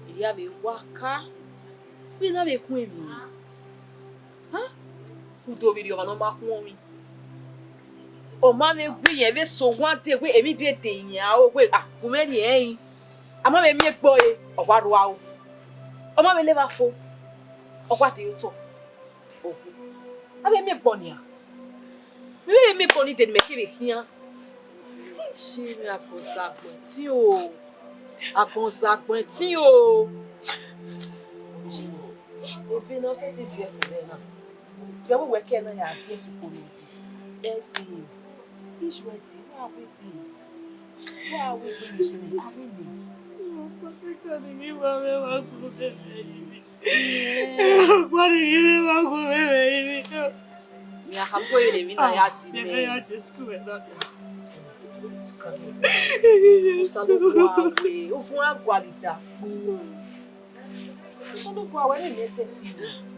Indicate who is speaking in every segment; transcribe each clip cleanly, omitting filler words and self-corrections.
Speaker 1: Iria be waka. We na be ku emi. Ha? Udo video no ma ku mi. O ma me gbe yen be so one day we emi do ede yan o we ku me ni eyin. Ama me mi gbo e ogwaro wa o. O ma me le ba fo. Ogwa de yo to. O. Abi mi gbo ni a. Mi ko ni de me ke be kian. Ṣé mi àpọ̀sàpọ̀ tí o àpọ̀sàpọ̀ tí o efi náà ṣe ti fi ẹ̀fọ́ bẹ́ẹ̀ náà ìyàwó wẹ̀kẹ́ náà yà á fi ẹ̀sùn kò ní ìdí ẹ̀dì ìṣù ẹ̀dì wà wípé mi ṣe ní àwìlè.
Speaker 2: Ọ̀pọ̀ kíkọ́ ni kí wọ́n mẹ́wàá kú bẹ́ẹ̀ yìí. Ọ̀pọ̀ ni kí mẹ́wàá kú bẹ́ẹ̀ yìí.
Speaker 1: Mi àkàgbọ́ èrè mi náà yà ti mẹ́.
Speaker 2: Ẹ yà jẹ́ skul ẹ̀ náà.
Speaker 1: Osarobo awe, o fun agwalida po. Osarobo awe ni nese ti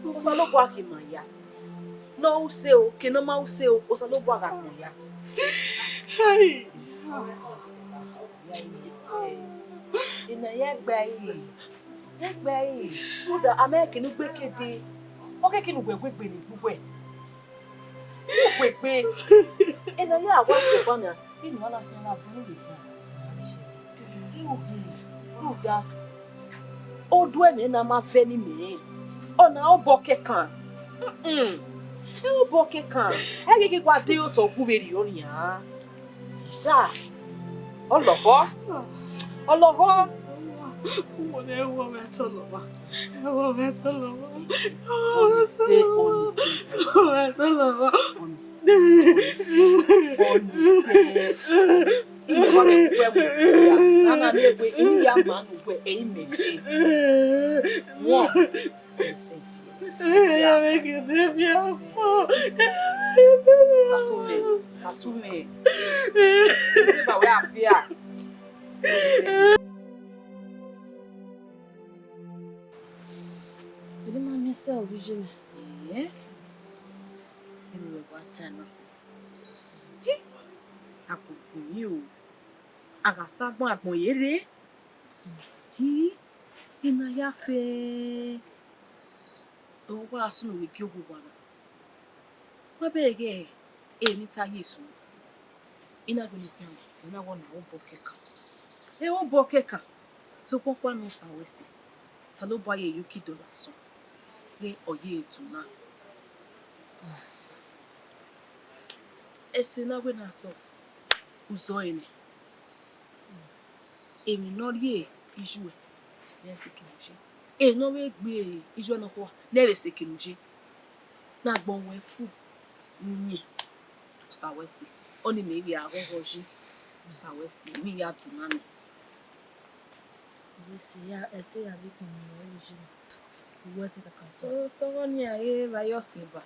Speaker 1: o. Osarobo akimaya. No use o, ke no ma use o, Osarobo agakoya.
Speaker 2: Hai.
Speaker 1: Ina yegbe yi. Oda America nu gbe kede. O ke kinu gbegbe ni gbogbo e. O gbegbe. Ina ya awa se bana. Inu wala fi na ti ni le you da o do emi na ma fe ni me ona o bo kekan o bo kekan e ke kwa de o to ku veri o yan sa oloho
Speaker 2: Mo ne wo meto lo wa.
Speaker 1: Nana negwe ini ya manu gwe meje. One.
Speaker 2: Ya me quedé bien.
Speaker 1: Sasume. Ite ba we afia.
Speaker 3: Ele mami se origine.
Speaker 1: Ele we watana. Akuti mi o. Agasagbon agbon yere. Ina ya fe. O wa sunu we ki ogwara. Wa bege emi ta Yesu. Ina go ni pian ti na wona o bokeka. O bokeka. So pokwa no sawesi. Salobo aye yuki do laso. Ye oye etuna. Ese na we na so. Uzo ene. Èmi no rie ijue na sekinuje e no we gbe ijue no kwa na we sekinuje na gbon we fu nyi usawesi oni me wi ahohoji usawesi mi ya tunami
Speaker 3: Esse ya bi kun origine. Uwe se
Speaker 1: so ni aye ba yo siba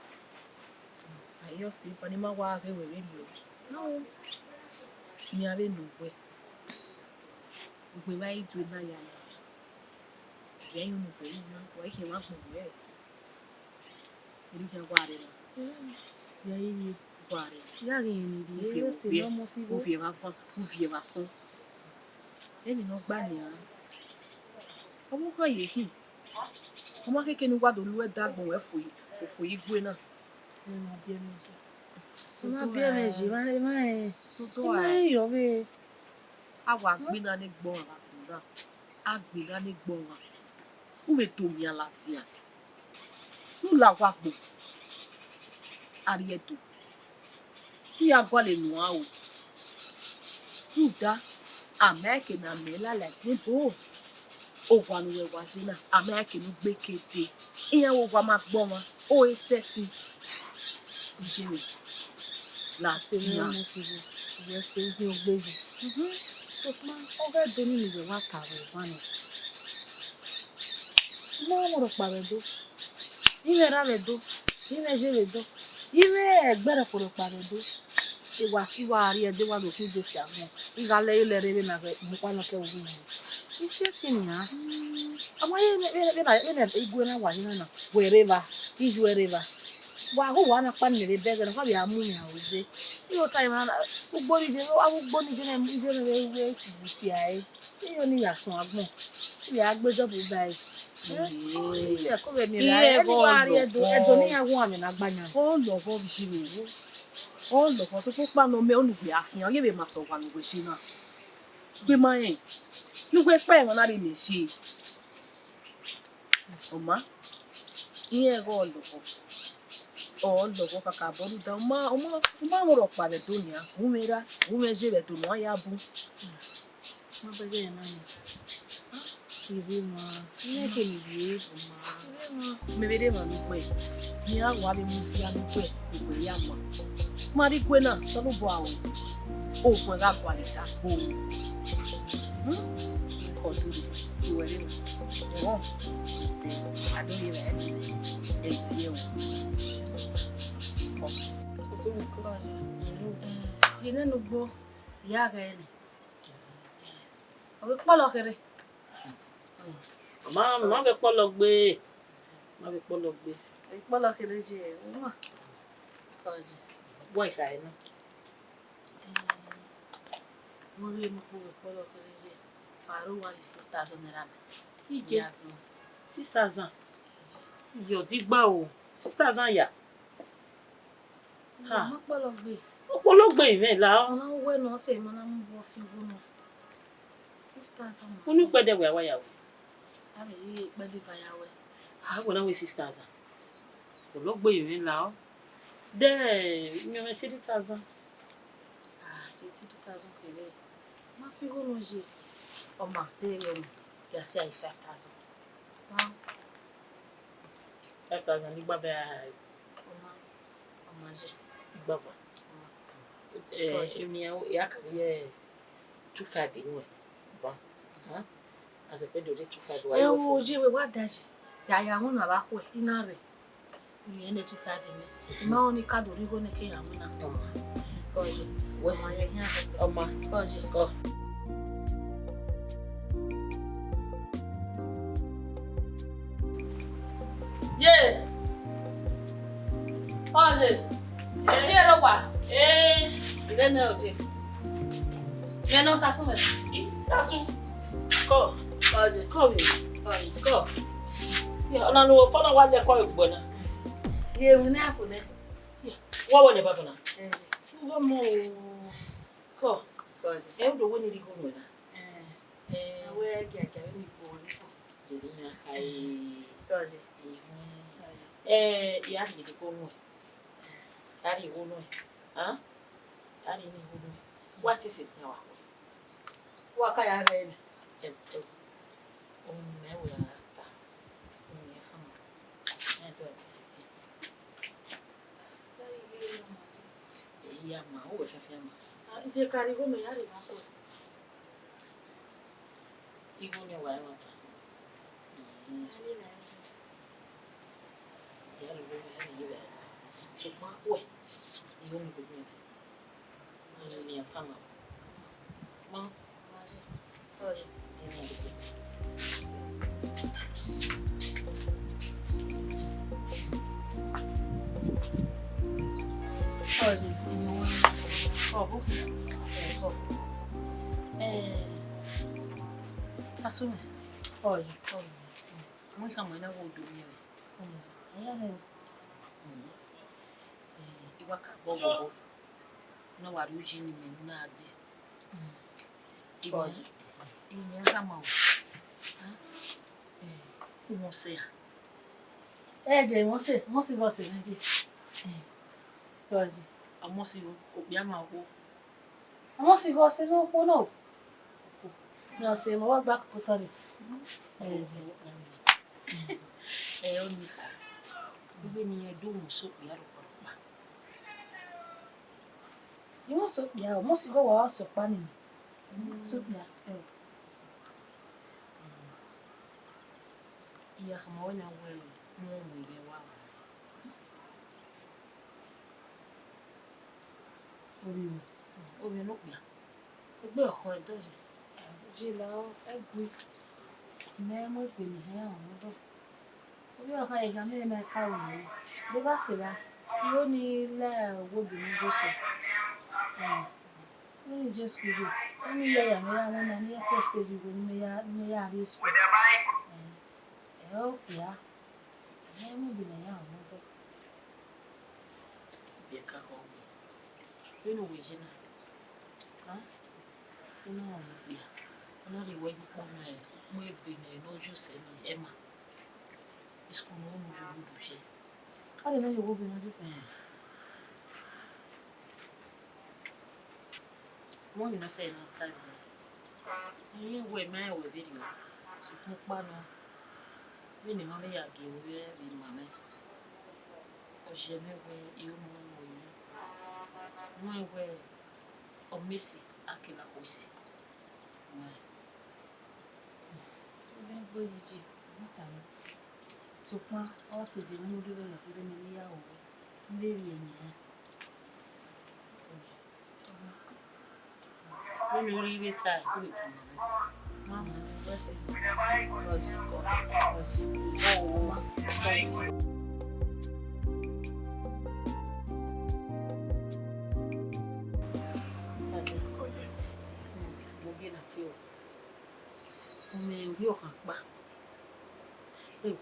Speaker 1: ni ma wa re we ri o no mi ave no we we vai do na ya vem no bem na vai que uma mulher ele já guarda
Speaker 3: e aí ni
Speaker 1: guarda
Speaker 3: ya ni di se no mo si
Speaker 1: o vie va son ele não gba ni a omo kan ye hin omo keke ni gwa do lu e dagbon we fofo yi gwe na
Speaker 3: na bien meji so na bien meji ma
Speaker 1: so do ai
Speaker 3: yo be
Speaker 1: awa gbe na ni gbon ara kunda agbe na ni gbon wa uwe to mi alatia nu la wa gbo arieto ni agwa le nu a o nuda ameke na mela latin bo o wa nu we wa jina ameke nu gbe kete iyan wo wa ma gbon wa o e setting ijemi la
Speaker 3: se
Speaker 1: tia
Speaker 3: mo si je se ni ogbeju so ma o fe do ni je wa taro wa ni mo ro pa re do ile ra le do ile je le do ile egbere ko ro pa re do e wa si wa ri e de wa lo ku do fi àwọn igale ile re na mo pa na ke wo ni ise ti ni ha àwọn ye na igwe na wa ni na we river iju river wa ho wa na pa ni le bege na kwa bia mu ya oze yo time na ugbo ni je na mu je na we si ai yo ni ya son agbon ya agbejo bu bai ya ko be mi ra e ni wa ri edo ni ya won ami na gbanya
Speaker 1: o lo bo bi shi mi o lo bo so pupa no me onugbe akin ye be ma so wa nugbe shi na gbe ma yin nugbe pe won na ri mi shi oma iye go lo bo kaka boru da oma mo ro pa be to ni a mu me ra mu me je be to no ya bu
Speaker 3: ma bege na ni ibi ma ni ke ni bi
Speaker 1: me be de ma mi pe ni a wa be mu ti a mi pe igbe ya mo ma ri pe na so lo bo awon o fun ga kwa le ta o ko tu iwe le o se adori re e ti e o so mi ko
Speaker 3: ine no gbo ya ga ene o po lo kere
Speaker 2: má fẹ́ pọ́ lọ gbé
Speaker 3: e po lo kere je o ma ko je
Speaker 2: bọ́ ìka ẹ̀ náà.
Speaker 3: mo rí mo po lo kere je paro wa 6,000 naira
Speaker 2: Ije 6,000 iyọ̀ dígbà o 6,000 yà.
Speaker 3: mo po lo gbe
Speaker 2: ọ̀pọ̀lọpọ̀ ìwẹ̀ là ọ́.
Speaker 3: ona we no se mo na mo bo fi wo no 6,000
Speaker 2: onípẹ̀dẹ̀wẹ̀ àwáyàwó.
Speaker 3: abi yi pe di fayawe
Speaker 2: àwọn náà wé 6,000 ọ̀pọ̀lọpọ̀ ìwẹ̀ là ọ́. dẹ́ mi ò mẹ́ 3,000.
Speaker 3: je 3,000 kere ma fi wo no je o ma te yo ya se ai 5,000 ma
Speaker 2: 5,000 nígbà bẹ́ẹ̀
Speaker 3: o ma je
Speaker 2: gbàgbà. èmi ìyá kan yẹ 2,500 inú ẹ̀ bọ́n àzẹ̀pẹ́ dòde 2,500 wáyé
Speaker 3: e
Speaker 2: wọ̀
Speaker 3: wo je we wa daji ya ya won na ba ko ina re ni ene 2,500 me ma oni ka do ri go ne ke ya mu na ko je
Speaker 2: wẹ́sì
Speaker 3: ma ye yan
Speaker 2: ọmọ
Speaker 3: ko je
Speaker 2: kọ́.
Speaker 3: ye oje ye ro pa ile na oje ye no sasun me
Speaker 2: Sásún kọ́
Speaker 3: oje
Speaker 2: kọ́ mi kọ́. ọ̀nà ló fọ́nà wá lẹ́kọ̀ọ́ ìgbọ̀n náà.
Speaker 3: ye wu na afu ne
Speaker 2: wọ́n wọ̀ ní bàbá náà. wọ́n mọ̀ kọ́
Speaker 3: oje
Speaker 2: ẹ̀ ń dòwó ní ìdí gómìnà náà.
Speaker 3: awe ga ga ni ko ni ko
Speaker 2: èdè yẹn ká yìí.
Speaker 3: oje
Speaker 2: ìyá rèé ìdí gómìnà ìyá rèé ìwónú ẹ̀ ìyá rèé ní ìwónú ẹ̀ wá ti sì ní àwọn
Speaker 3: wa ka ya ga ni
Speaker 2: ohun mẹ́wàá yàrá ta ohun yẹn hàn ní ẹ̀dọ́ àti sèdí. èyí àmà ó wẹ̀ fẹ́fẹ́ mà.
Speaker 3: je ka ri go me ya ri ba ko
Speaker 2: igbó ni wàá wọn ta. ìyá ló gbóná ẹ̀ yí bẹ̀rẹ̀ ṣùgbọ́n wẹ̀ ìwé mi gbogbo ẹ̀ wọ́n ní ẹ̀ta mà mọ́
Speaker 3: oje
Speaker 2: nínú ìgbé.
Speaker 3: oje
Speaker 2: ọ̀bù Sásún
Speaker 3: oje
Speaker 2: àwọn ìkàwé náà wọ́n dòwe rẹ̀.
Speaker 3: ya he
Speaker 2: ìwà kàbọ̀ gbogbo náà wà lójú ní mẹ́nu náà dé. ìwà ìyẹn ká máa wọ̀ wọ́n ṣe à.
Speaker 3: je won se go se meji oje
Speaker 2: àmọ́ sí òbí á máa wọ́.
Speaker 3: won se go se no ko no no se mo wa gba ko tani
Speaker 2: ó ní gbígbé ni ẹdóhùn sópì àròpọ̀lọpà.
Speaker 3: ni won so ya mo se go wa so pa ni so ya
Speaker 2: ìyá kan máa wọ́n náà wẹ̀ mú òun ilé wa. omi ló pè á ẹgbẹ́ ọkọ ẹ̀ tó ṣe.
Speaker 3: je la egwu me mo pe ni he àwọn do obi o ka e ga me me ka wo ni bí bá se ba You only la wo bi mi Joseph. Only just go. Only ya me ya won na ya ko save you me ya ri school. Oh yeah. Ya mo bi na ya mo to.
Speaker 1: Be ka ho. You know we jina. Huh? You know we. Ona ri we ko na e. Mo e bi na no Joseph ni Emma. School no mo jo do she.
Speaker 3: I don't know you wo bi na Joseph.
Speaker 1: Mo ni na say no time. You we my we video. So mo pa no. We ni mama ya ge we bi mama. O je me we you mo we. Mo we o Messi akela kosi. Mo.
Speaker 3: We go ji. What am? So pa o ti di mu do lo kire mi ni ya o. Mberi yen.
Speaker 1: When you leave it time, go with him. Mama, bless you. Oh, Mama. Sasa. Mo bi na ti o. Me wi o kan pa. Bi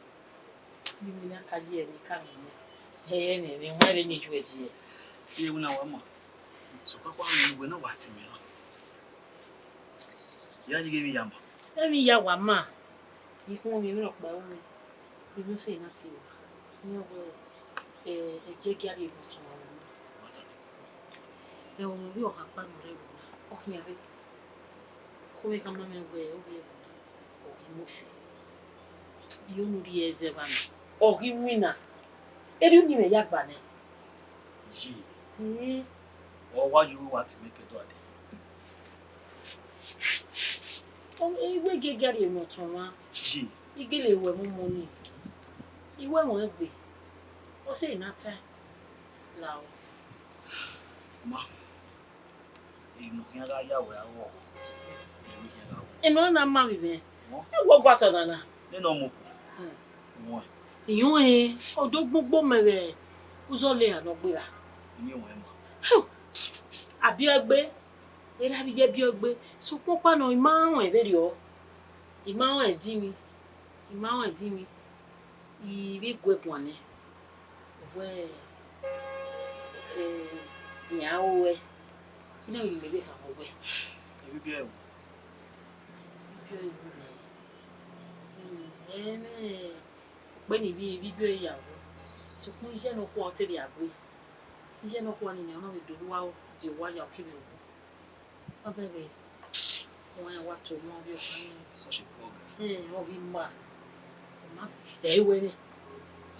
Speaker 1: mi na ka je ni ka mi. Ni nwere ni ju eji.
Speaker 2: Ye una wa mo. So kwa mi we na wati mi no. Ya ji gebi yamba.
Speaker 1: Emi ya wa ma. Ikun mi ro pa o mi. Bi mo se na ti o. Ni o e gege ari mo tun o. E o mi o kan pa no re o hin re. Ko we kan ma me we o bi o ki mo si. Yo no ri eze ba mi. O ki wina. Eri ni me ya gba ne.
Speaker 2: Ji. O wa you what make do ade.
Speaker 1: O iwe gege ari mo tun wa.
Speaker 2: Ji.
Speaker 1: Igele we mo ni. Iwe won gbe. O se na ta. La o.
Speaker 2: Ma. Inu yan ga ya we awo.
Speaker 1: Eno na ma mi be. E wo gwa to na.
Speaker 2: Nínú mo ko. Wọ́n.
Speaker 1: Ìyún e odo gbogbo mere uzo le an gbera.
Speaker 2: Ni wọ́n mo.
Speaker 1: Àbí egbe. Era bi je bi egbe. So popa no imawon e be ri o. Imawon e di mi. Imawon e di mi. Ibi gwekun ni. We ya o we. Ina yi mebe kan o we.
Speaker 2: Ebi bi e wo.
Speaker 1: Bi e wo ni. Pe ni bi ìyàwó. So kun iṣẹ́ no ko te bi agbe. Iṣẹ́ no ko ni ni ona mi do wa o je wa ya ki mi o. O bebe. Wọ́n ya wa to mo bi o kan.
Speaker 2: Such a program.
Speaker 1: O bi ma. Ma e we ni.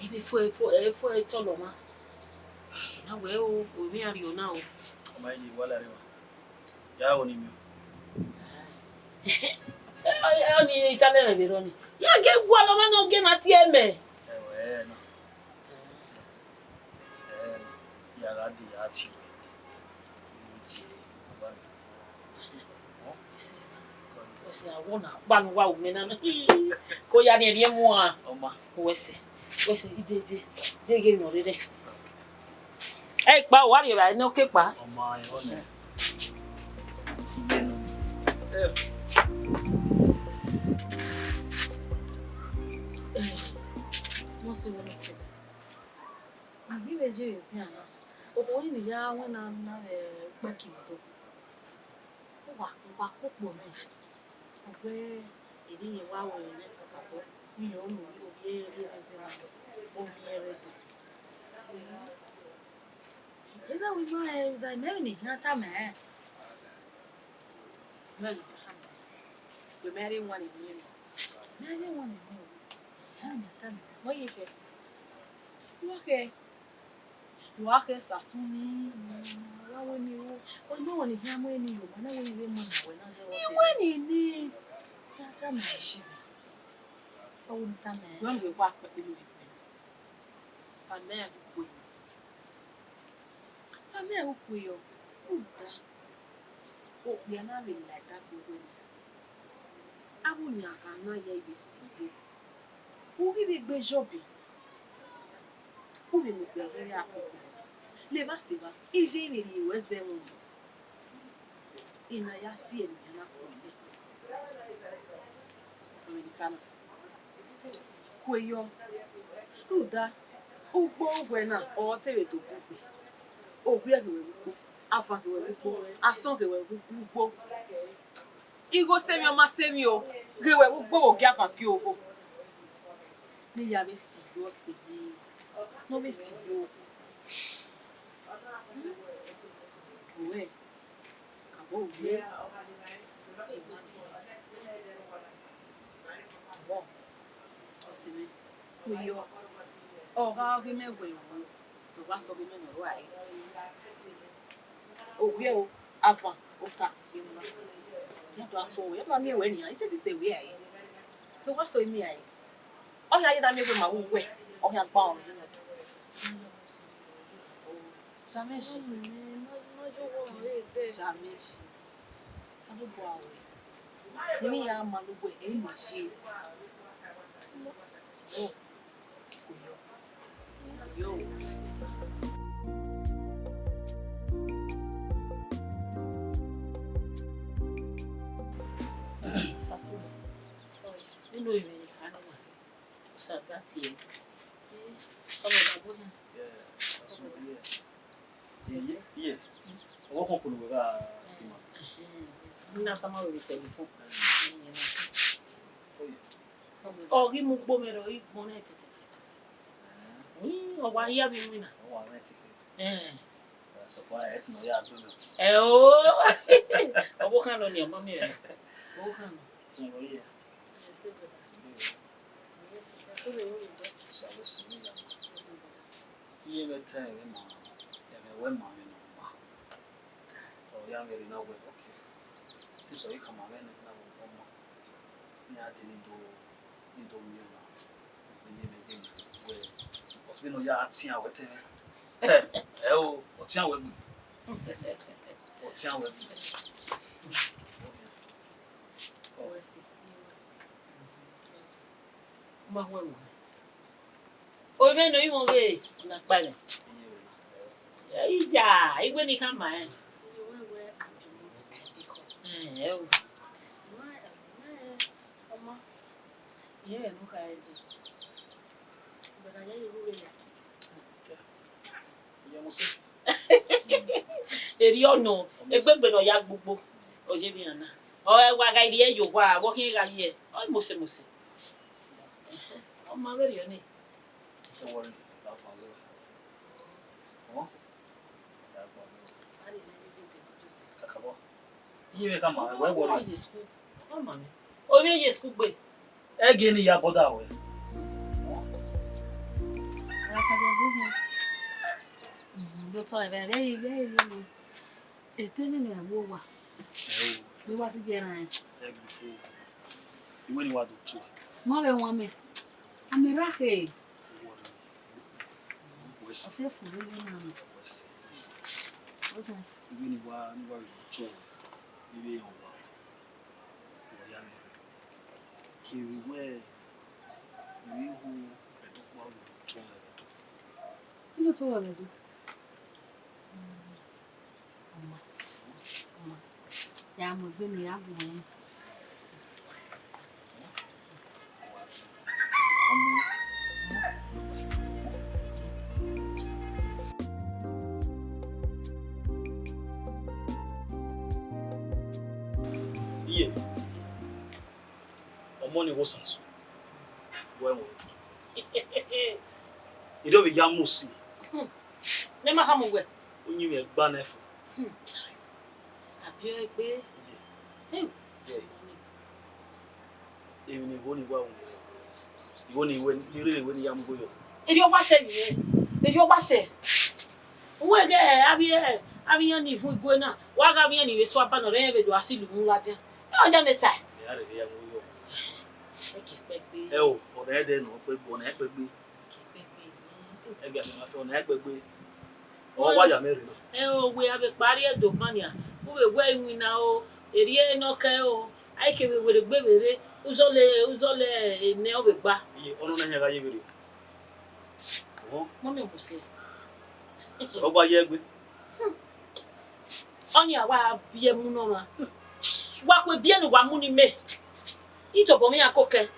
Speaker 1: E bi fo e to lo ma. Na we o mi ari o na o.
Speaker 2: Ọmọ yìí wala re wa. Ya o ni mi o.
Speaker 1: O ni Italian le ro ni. Ya ge gwa lo ma no ge na ti eme.
Speaker 2: No. Ya ga di ya ti. Ti wa mi.
Speaker 1: O se awon na pa nu wa o me na. Ko ya ni eri mu a.
Speaker 2: Ọmọ.
Speaker 1: O se ide ge no re. E pa o wa ri ra ni o ke pa.
Speaker 2: Ọmọ ẹ o ni.
Speaker 3: Mo si wo se. Abi we je ti ana. O ko ni ya won na pe ki mo to. O wa popo mi. O gbe eri yen wa wo yen papo. Mi o mo bi o bi eri e se na. O bi ere do. Eba we ma e da me ni na ta me.
Speaker 1: Me we marry one in you.
Speaker 3: Me one in you. Ta me.
Speaker 1: What you get? You okay, Sasuni.
Speaker 3: Wa ni o. O no ni ha mo ni yo. Na wo ni we mo na we na je wo se.
Speaker 1: Iwe ni.
Speaker 3: Ta me shi. O ni ta me.
Speaker 1: When we work with you. Amen. Amen ku yo. Uda. O ya na be like that go. Awunya ka na ye bi si. O bi be jobi. O bi de mo bẹ̀rẹ̀ akọ. Le ba se ba. Ije ni ri weze mu. Ina ya si emi na ko ni. Oritana. Kweyo. Uda. Ugbo ogwe na o tere to gbe. Ogwe ge we gbo. Afa ge we gbo. Asan ge we gbo. Igo semi o ma semi o. Ge we gbo o ge afa ki o. Ni ya be si yo se bi. No be si yo. Ouais. Bon, oui. Bon. C'est bien. Oui, yo. Ora ge me we wo. Do wa so ge me no wa yi. O gbe o avant o ta ge mo. Dia do ato o. Ya ma mi we ni. I say this say we ayi. Do wa so mi ayi. O ya yi da mi we ma wo we. O ya gba o. Jamais. Jamais. Ça ne boit. Il y a un malou et une magie. Oh. Yo. Ça sonne. Il nous est venu à nous. Ça tient. Comment on va
Speaker 4: Yeah. What happened with that?
Speaker 1: Na tama we telephone. Oh, gi mu gbo mero i gbo na tete. O wa ya bi mi na.
Speaker 4: Oh, I went to so why it's no ya do.
Speaker 1: O kan lo ni o mo mi re. O kan.
Speaker 4: So yeah. Yeah, but time when mommy no. Oh, yeah, very now okay. So you come on and now mama. Yeah, didn't do me now. Because we know you are tia with me. Oh, what's your with me? What's your with me?
Speaker 1: Oh, I see. Ma we mo. O me no yi mo we na pa le. Ija, igwe ni kan ma e. O. Ọmọ. Ye no ka e. Bana ya iru we ya.
Speaker 4: Yeah, mo se.
Speaker 1: Eri ono, egbegbe no ya gbogbo. O je bi ana. O e wa ga iri e yo wa, wo kin ga ye. O mo se. Ọmọ we ri oni.
Speaker 4: Don't worry about my little. Come on. Kakabo. Iye ka ma, we worry.
Speaker 1: Oh mama. O me ye school gbe.
Speaker 4: E ge ni ya boda we.
Speaker 3: Doctor, very low. It's turning a war. We want to get on.
Speaker 4: You really want to do.
Speaker 3: Mother, woman. I'm a racket.
Speaker 4: What's
Speaker 3: What's it for? Okay.
Speaker 4: You really want to maybe you Kiri where you who don't want to
Speaker 3: You told already. Yeah, I'm going to be
Speaker 4: Yeah. Money was us. Well, you don't be yamusi.
Speaker 1: Never come away.
Speaker 4: When you make banner for.
Speaker 1: Appear be.
Speaker 4: Even if only well, you only when you really when you am go.
Speaker 1: If you was say, if you was say, where there, have you any food going on? Why have you any swap on the river to assume Latin? Oh, damn it.
Speaker 4: Oh, or there then, or born at baby. I guess my phone at baby. Oh, why are married?
Speaker 1: Oh, we have a barrier to money. Who are wearing we now? A year no care. I came with a baby. Uzole, never back.
Speaker 4: You only have a baby.
Speaker 3: Mommy will say.
Speaker 4: So why you good?
Speaker 3: On your way, be a munoma. What will be any one money me? Eat up on me a cocker.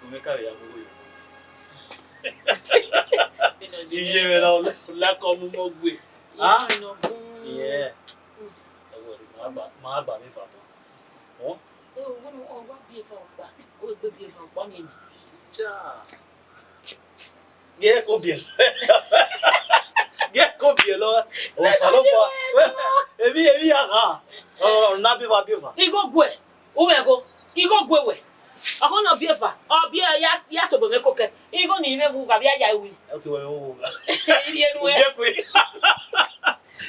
Speaker 4: You hear it all lack on the mug with. Ah, yeah. My baby, oh,
Speaker 3: what be for that? Oh, be for bonnie.
Speaker 4: Yeah, come here. Yeah, come here, Lord. Osarobo. Ebi aha. Oh, na be va.
Speaker 3: He go go. Who we go? He go go we. I go no be fa. Oh, be ya to be cook. He go ni me bu ka be ya wi.
Speaker 4: Okay, well,
Speaker 3: He no we.
Speaker 4: yeah, we.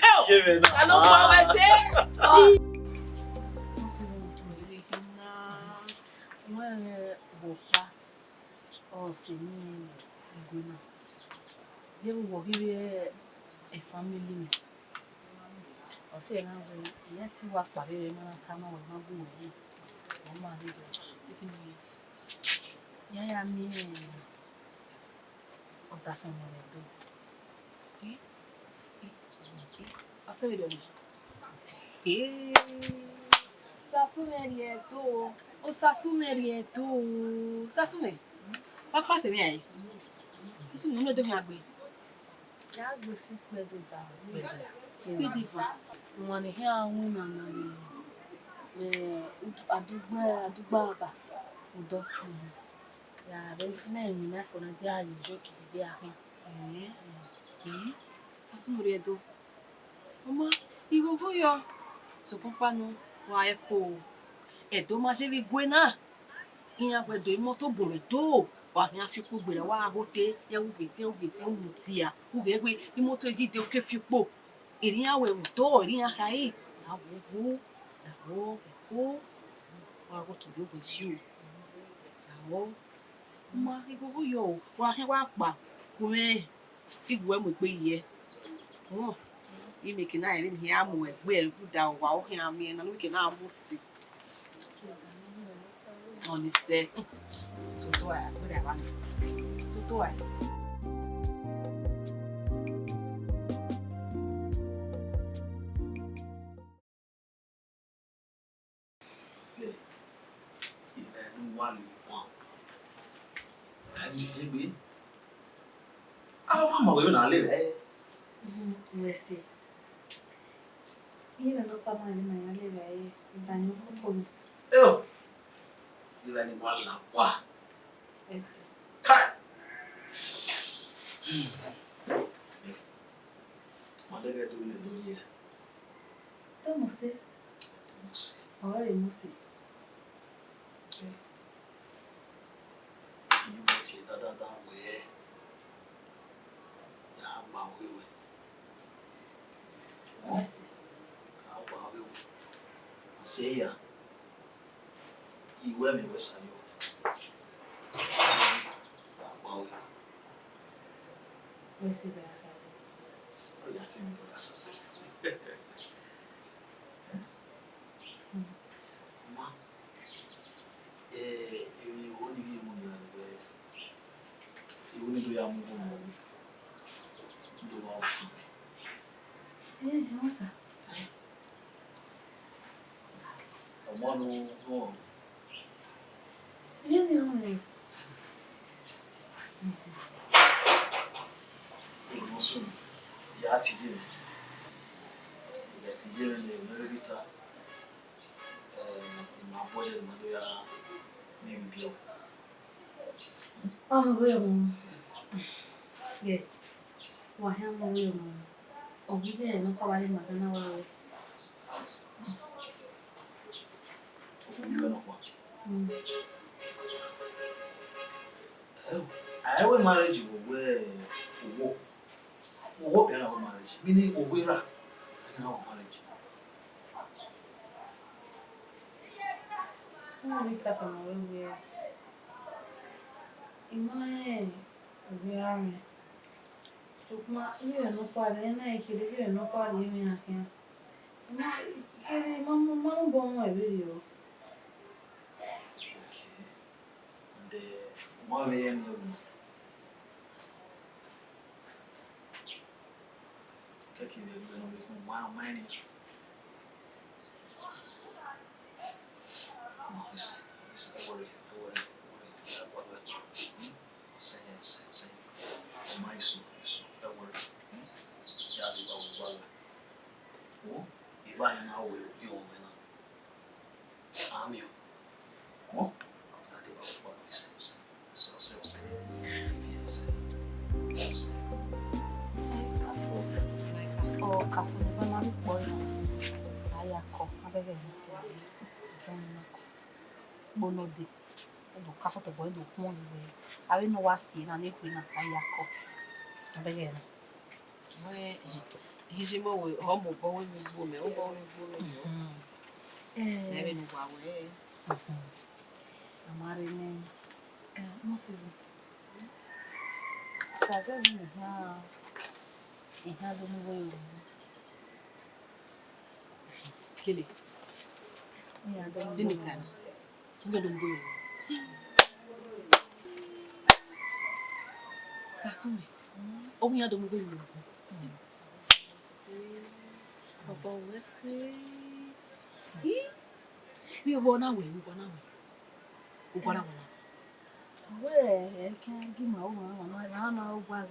Speaker 3: Oh, I know what I say. Oh.
Speaker 2: A family. Or say, yet you are party, and come on, how good you are. Mamma, taking me. Yeah, I mean, what that family do. I say, we don't. Eh, Sassume, do. O Sassume, do. Sassume. What pass me? Sassume, no, don't have me. Yeah, we see where they are. One here, woman, adugba aba udo. Ya re na emi na for na dia yi joke bi ahia. Sasumuri edo. Mama, igogo yo. So papa no wa eko. Edo ma se bi gwe na. Iya gwedo imoto bore do. Wa hia fi po gbere wa hote ye ugeti umuti ya. Ugegwe imoto gide oke fi po. Eri awe udo, eri ahai. Na wugu, na wo, eko. Wa go to do with you. Na wo. Ma igogo yo. Wa hia wa pa. Kume igwe mo pe ye. Oh. You make na even here am we good down wa o hia me na no make na amusi. Oni se. So do I go there one. So do I.
Speaker 5: Merci. Il va pas mal de l'éveil. Dans le groupe.
Speaker 4: Oh, il va nous voir la quoi.
Speaker 5: Merci.
Speaker 4: Kai. On devait donner le lien.
Speaker 5: T'as moussé? Ouais, moussé.
Speaker 4: You want to that way.
Speaker 5: Merci.
Speaker 4: Say ya. You wear me with some.
Speaker 5: Merci, merci.
Speaker 4: Oh, yeah, tell me that's Ma. You only give me you only do your move on. Do off.
Speaker 5: What?
Speaker 4: No.
Speaker 5: You know.
Speaker 4: Soon. Yeah, today. That year and the very bitter. My body, my name Bill.
Speaker 5: Oh, well. Yeah. Why am I will? Oh, we didn't know how I didn't know.
Speaker 4: I will marriage you where what kind of marriage? Meaning Owera kind of marriage.
Speaker 5: Oh, we cut on our way. In my we are. So, you are no part, and I hear no part in me. I can't. Mamma, born my video.
Speaker 4: Okay. And the more and fake in the no we come my It's worry. Say. My soul, don't worry. Yeah, oh, if I now will be on I'm you. Oh, I did what we say. So say.
Speaker 3: Oh, kafu ne ba na mi boy. Aya ko, abege ni. Bono de. Do kafu te boy do kun we. Awe no wa si na ne ku na aya ko. Abege ni.
Speaker 2: We hijimo we homo bo we bo me, o bo we bo me. Ebe no wa we.
Speaker 3: Amare ne. Mo si. Saza ni ha. Iha do mo we.
Speaker 2: Kili.
Speaker 3: Ya do mo.
Speaker 2: Dini tana. Ngo do mbo. Sasumi. Omi ya do mbo yo. Baba we say. We wanna we.
Speaker 3: We can give my own na o gba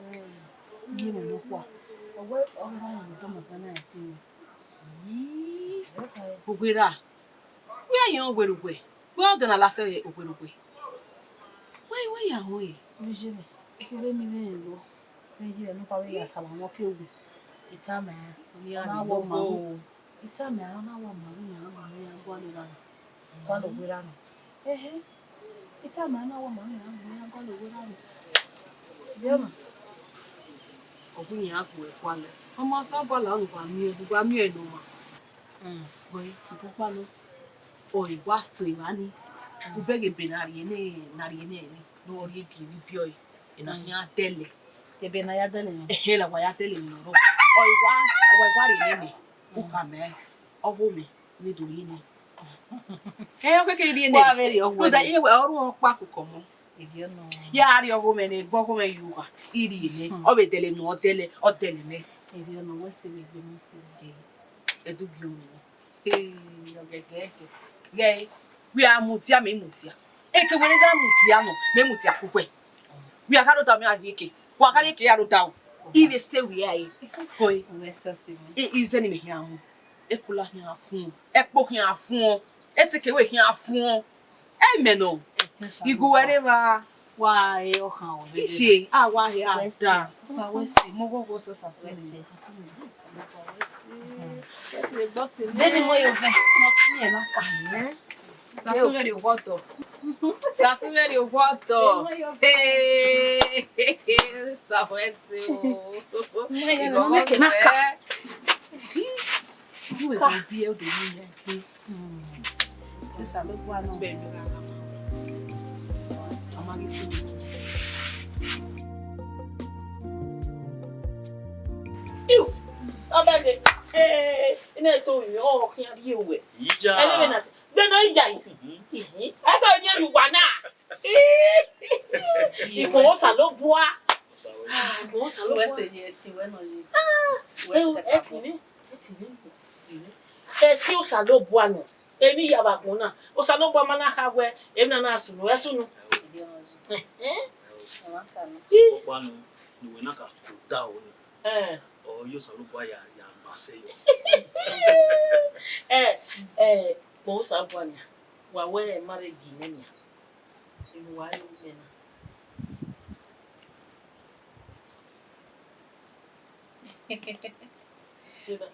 Speaker 3: give me no kwa. Owe ora ya do mo kana ti.
Speaker 2: Ogwera. We ayan ogwerugwe. We o dona lase ogwerugwe. We ya ho e.
Speaker 3: Ojebe. Kire ni me lo. Meji no kwa we ya taba mo ke ogun. Itama
Speaker 2: Oni
Speaker 3: na
Speaker 2: ari
Speaker 3: wo ma.
Speaker 2: wo.
Speaker 3: Itama na wo ma ni ya gwa ni ra. Kwa lo gwera no. Itama na wo ma ni ya gwa lo gwera no. Bioma.
Speaker 2: Ogun yan agbo e kwale. Omo sabala nu gba mi enu ma. Boy, ti pupa no. O iwa so iwa ni. Ubege benari ni no ori bi bi oi. Ina nya tele.
Speaker 3: Ebe na ya dele mi.
Speaker 2: La wa ya tele mi ro. O iwa ri ni. Uka me. Owo mi ni dori ni. O kekere ri ni.
Speaker 3: Wa veri owo.
Speaker 2: No da iwe oru opa kuko mo.
Speaker 3: Idio no.
Speaker 2: Ya ari owo me ni gbo ko me yuwa. Iri ni. O be tele no o tele me.
Speaker 3: Idio no we se we gbe mo se.
Speaker 2: Edu bi omi ni. Ogege. Gay. We are mutia me mutia. Eke we da mutia no, me mutia kukwe. We are carota me avike. Wa kare ke arota o. Ibe se we ai. Koi.
Speaker 3: We se se me.
Speaker 2: E izeni me hiamu. Ekula hian fun. Ekpo hian fun. Etike we hian fun. Amen no. Igu wherever.
Speaker 3: Wa e o kan o.
Speaker 2: Ise wa he ada. Sa we se mo gogo so sasu ni. Sasu ni. Yes, le gbo se.
Speaker 3: Benin mo yo fe. Mo ti e ma ka.
Speaker 2: Sasu very water. Sasu very water. Hey. Sylvester.
Speaker 3: No me que naka.
Speaker 2: You will be able to do
Speaker 3: Tu sa lo gwa no.
Speaker 2: So, amagi so. You. Abege. Ina to you o kian bi ewe.
Speaker 4: Ija.
Speaker 2: Ebe na. Be no ija yi. Ato ni ru wa na. Iko sa lo bua. Iko sa lo bua.
Speaker 3: We se je ti we no je.
Speaker 2: Etini. Ti o sa lo bua no. Emi ya ba kun na. O sa lo bua ma na ha we. Emi na sunu. Esunu.
Speaker 4: Kwanu ni we na ka da o ni. O yo sa lo bua ya mbase yo.
Speaker 2: Mo sa bua ni. Wa we marriage ni ni. Ilu wa yo me na.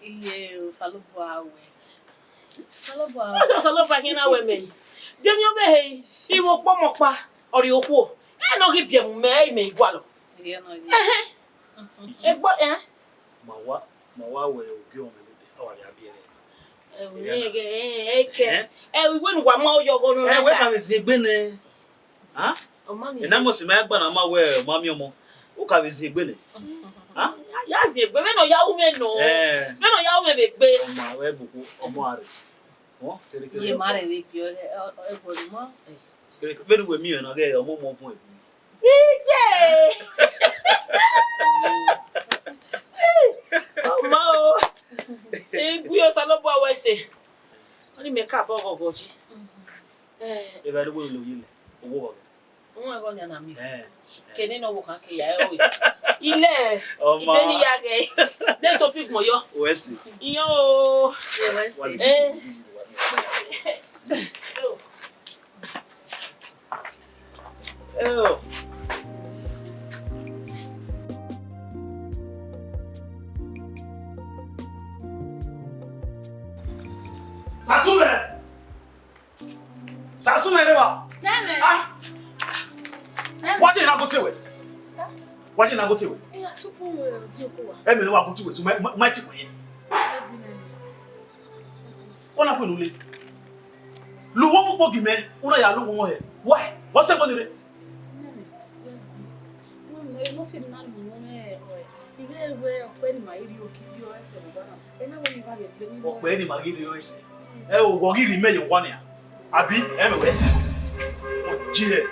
Speaker 3: Iye o salobo awe.
Speaker 2: Salobo hin na we me. Demi o be he. Iwo pomo pa ori oku. No ki bia mu me igwa lo.
Speaker 3: Idio no je.
Speaker 2: Egbo
Speaker 4: Ma wa we ogi o me de. Awa ya bi
Speaker 2: we nu wa ma o yo go no.
Speaker 4: We ka be se gbe ne. Ha?
Speaker 2: O ma ni.
Speaker 4: Ina mo si ma gba na ma we mami omo. O ka be se gbe ne. Ha?
Speaker 2: Ya zi egbe me no ya u me no. Me no ya u me be gbe.
Speaker 4: Omo we buku omo are. Wo?
Speaker 3: Iye mare we pio e go mo.
Speaker 4: Be we mi na ge omo mo fun e.
Speaker 2: Oh, ka bo gogoji.
Speaker 4: E ba de wo lo yile. Owo ba.
Speaker 2: Wọ́n go na mi.
Speaker 1: Kene no wo kan ke ya e o. Ile
Speaker 4: Ọmọ.
Speaker 1: Ibeni ya ge. De so fi mo yo.
Speaker 4: O esi.
Speaker 1: Iyan o.
Speaker 4: Oh. Sasume rewa.
Speaker 5: Nene.
Speaker 4: Ah. What did I go to it? What did I go to it?
Speaker 5: Eh, atupu diokuwa.
Speaker 4: Emi no wa go to it. So my ti ko yen. Ona ko nule. Lu wo mo gi me, una ya lu wo he. Why? What say go dire?
Speaker 5: Nene. No, no se na lu mo me. Ige we ope ni ma iri oki di o ese mo bana. Ena we ni ba be ni.
Speaker 4: Ope ni magiri yo ese. O go giri me yo wan ya. Abi, emi we. O je.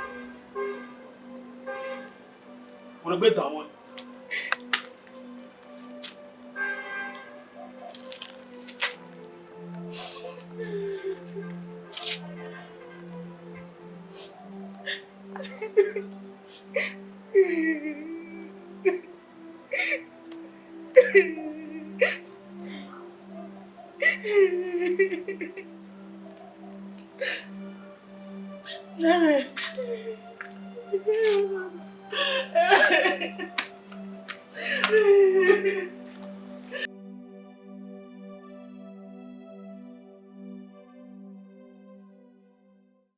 Speaker 4: Wo gbe dan won.